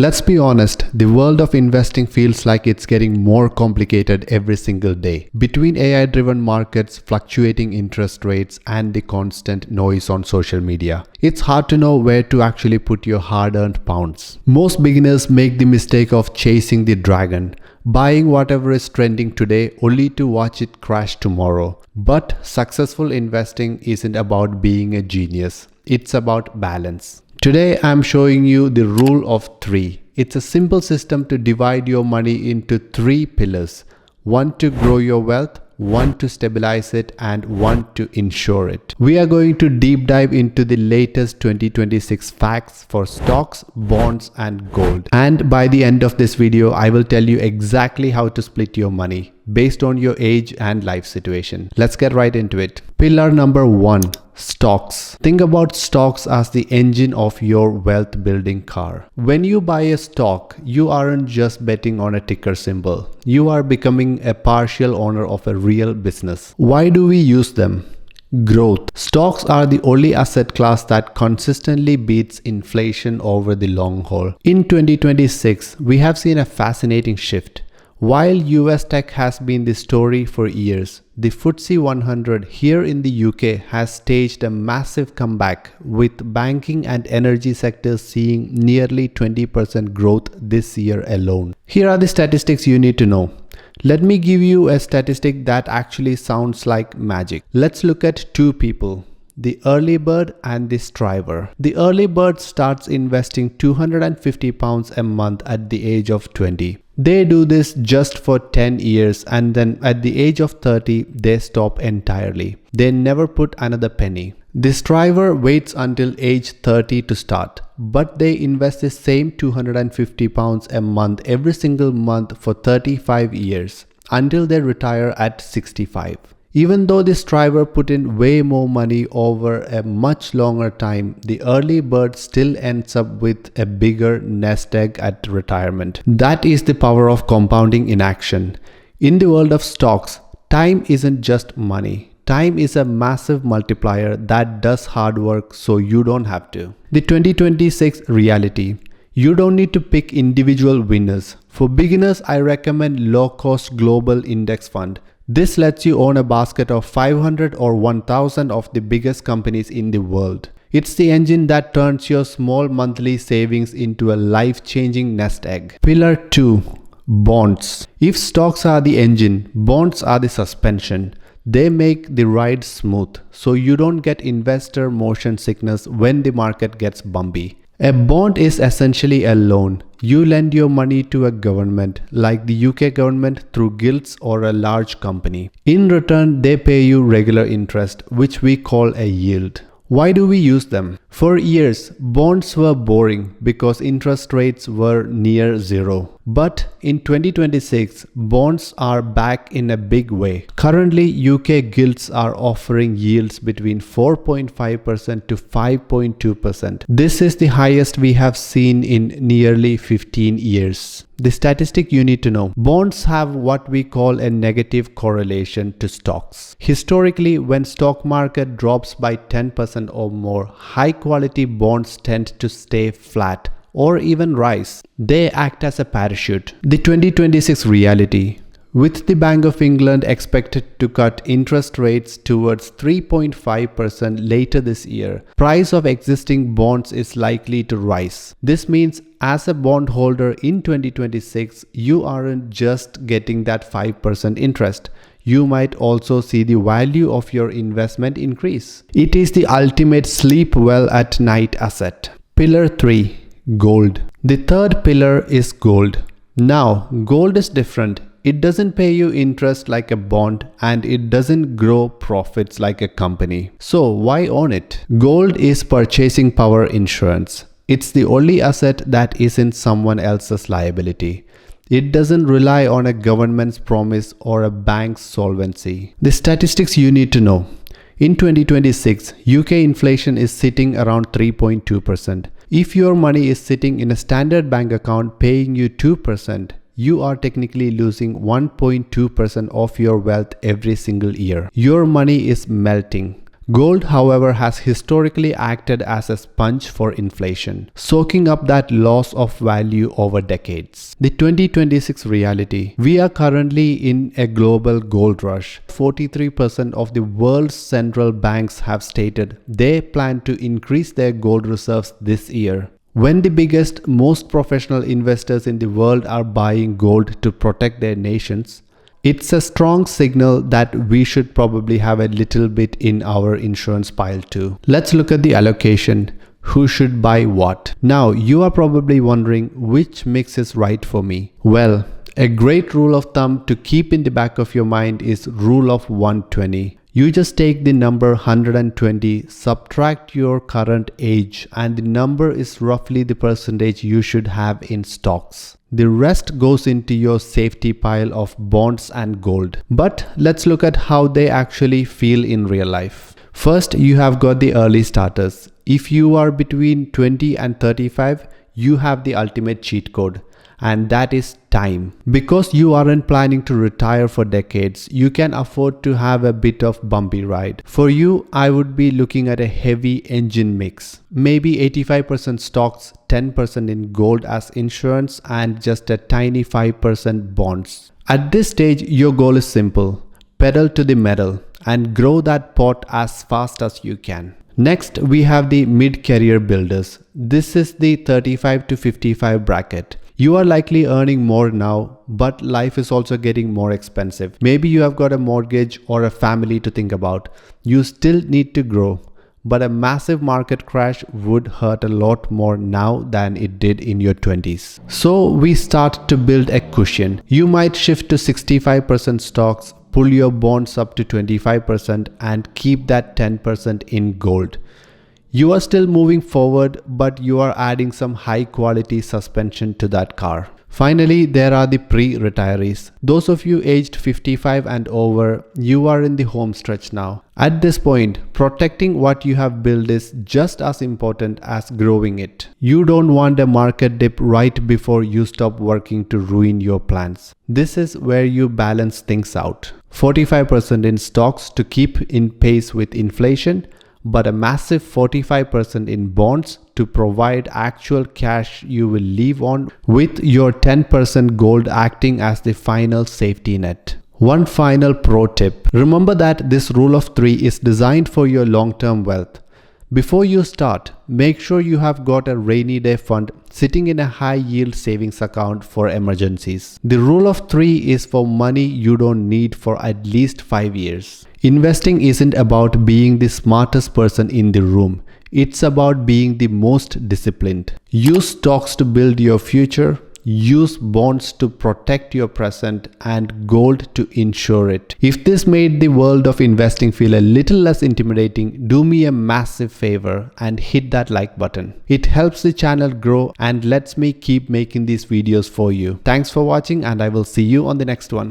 Let's be honest, the world of investing feels like it's getting more complicated every single day. Between AI-driven markets, fluctuating interest rates, and the constant noise on social media, it's hard to know where to actually put your hard-earned pounds. Most beginners make the mistake of chasing the dragon, buying whatever is trending today only to watch it crash tomorrow. But successful investing isn't about being a genius, it's about balance. Today I'm showing you the rule of 3. It's a simple system to divide your money into 3 pillars. 1 to grow your wealth, 1 to stabilize it, and 1 to insure it. We are going to deep dive into the latest 2026 facts for stocks, bonds, and gold. And by the end of this video, I will tell you exactly how to split your money based on your age and life situation. Let's get right into it. Pillar number 1. Stocks. Think about stocks as the engine of your wealth building car. When you buy a stock, you aren't just betting on a ticker symbol. You are becoming a partial owner of a real business. Why do we use them? Growth. Stocks are the only asset class that consistently beats inflation over the long haul. In 2026, we have seen a fascinating shift. While US tech has been the story for years, the FTSE 100 here in the UK has staged a massive comeback, with banking and energy sectors seeing nearly 20% growth this year alone. Here are the statistics you need to know. Let me give you a statistic that actually sounds like magic. Let's look at 2 people. The early bird and the striver. The early bird starts investing £250 a month at the age of 20. They do this just for 10 years and then at the age of 30, they stop entirely. They never put another penny. The striver waits until age 30 to start, but they invest the same £250 a month every single month for 35 years until they retire at 65. Even though the striver put in way more money over a much longer time, the early bird still ends up with a bigger nest egg at retirement. That is the power of compounding in action. In the world of stocks, time isn't just money. Time is a massive multiplier that does hard work so you don't have to. The 2026 reality. You don't need to pick individual winners. For beginners, I recommend low-cost global index fund. This lets you own a basket of 500 or 1000 of the biggest companies in the world. It's the engine that turns your small monthly savings into a life-changing nest egg. Pillar 2. Bonds. If stocks are the engine, bonds are the suspension. They make the ride smooth, so you don't get investor motion sickness when the market gets bumpy. A bond is essentially a loan. You lend your money to a government, like the UK government through gilts or a large company. In return, they pay you regular interest, which we call a yield. Why do we use them? For years, bonds were boring because interest rates were near zero. But in 2026, bonds are back in a big way. Currently, UK Gilts are offering yields between 4.5% to 5.2%. This is the highest we have seen in nearly 15 years. The statistic you need to know. Bonds have what we call a negative correlation to stocks. Historically, when stock market drops by 10% or more, high quality bonds tend to stay flat or even rise. They act as a parachute. The 2026 reality. With the Bank of England expected to cut interest rates towards 3.5% later this year, price of existing bonds is likely to rise. This means as a bondholder in 2026, you aren't just getting that 5% interest. You might also see the value of your investment increase. It is the ultimate sleep well at night asset. Pillar 3. Gold. The third pillar is gold. Now, gold is different. It doesn't pay you interest like a bond and it doesn't grow profits like a company. So why own it? Gold is purchasing power insurance. It's the only asset that isn't someone else's liability. It doesn't rely on a government's promise or a bank's solvency. The statistics you need to know. In 2026, UK inflation is sitting around 3.2%. If your money is sitting in a standard bank account paying you 2%, you are technically losing 1.2% of your wealth every single year. Your money is melting. Gold, however, has historically acted as a sponge for inflation, soaking up that loss of value over decades. The 2026 reality. We are currently in a global gold rush. 43% of the world's central banks have stated they plan to increase their gold reserves this year. When the biggest, most professional investors in the world are buying gold to protect their nations, it's a strong signal that we should probably have a little bit in our insurance pile too. Let's look at the allocation. Who should buy what? Now, you are probably wondering which mix is right for me. Well, a great rule of thumb to keep in the back of your mind is rule of 120. You just take the number 120, subtract your current age, and the number is roughly the percentage you should have in stocks. The rest goes into your safety pile of bonds and gold. But let's look at how they actually feel in real life. First, you have got the early starters. If you are between 20 and 35, you have the ultimate cheat code. And that is time. Because you aren't planning to retire for decades, you can afford to have a bit of bumpy ride. For you, I would be looking at a heavy engine mix. Maybe 85% stocks, 10% in gold as insurance, and just a tiny 5% bonds. At this stage, your goal is simple. Pedal to the metal and grow that pot as fast as you can. Next, we have the mid-career builders. This is the 35 to 55 bracket. You are likely earning more now, but life is also getting more expensive. Maybe you have got a mortgage or a family to think about. You still need to grow, but a massive market crash would hurt a lot more now than it did in your 20s. So we start to build a cushion. You might shift to 65% stocks, pull your bonds up to 25% and keep that 10% in gold. You are still moving forward, but you are adding some high quality suspension to that car. Finally, there are the pre-retirees. Those of you aged 55 and over, you are in the home stretch now. At this point, protecting what you have built is just as important as growing it. You don't want a market dip right before you stop working to ruin your plans. This is where you balance things out. 45% in stocks to keep in pace with inflation, but a massive 45% in bonds to provide actual cash you will live on, with your 10% gold acting as the final safety net. One final pro tip. Remember that this rule of 3 is designed for your long-term wealth. Before you start, make sure you have got a rainy day fund sitting in a high yield savings account for emergencies. The rule of 3 is for money you don't need for at least 5 years. Investing isn't about being the smartest person in the room. It's about being the most disciplined. Use stocks to build your future. Use bonds to protect your present and gold to insure it. If this made the world of investing feel a little less intimidating, do me a massive favor and hit that like button. It helps the channel grow and lets me keep making these videos for you. Thanks for watching and I will see you on the next one.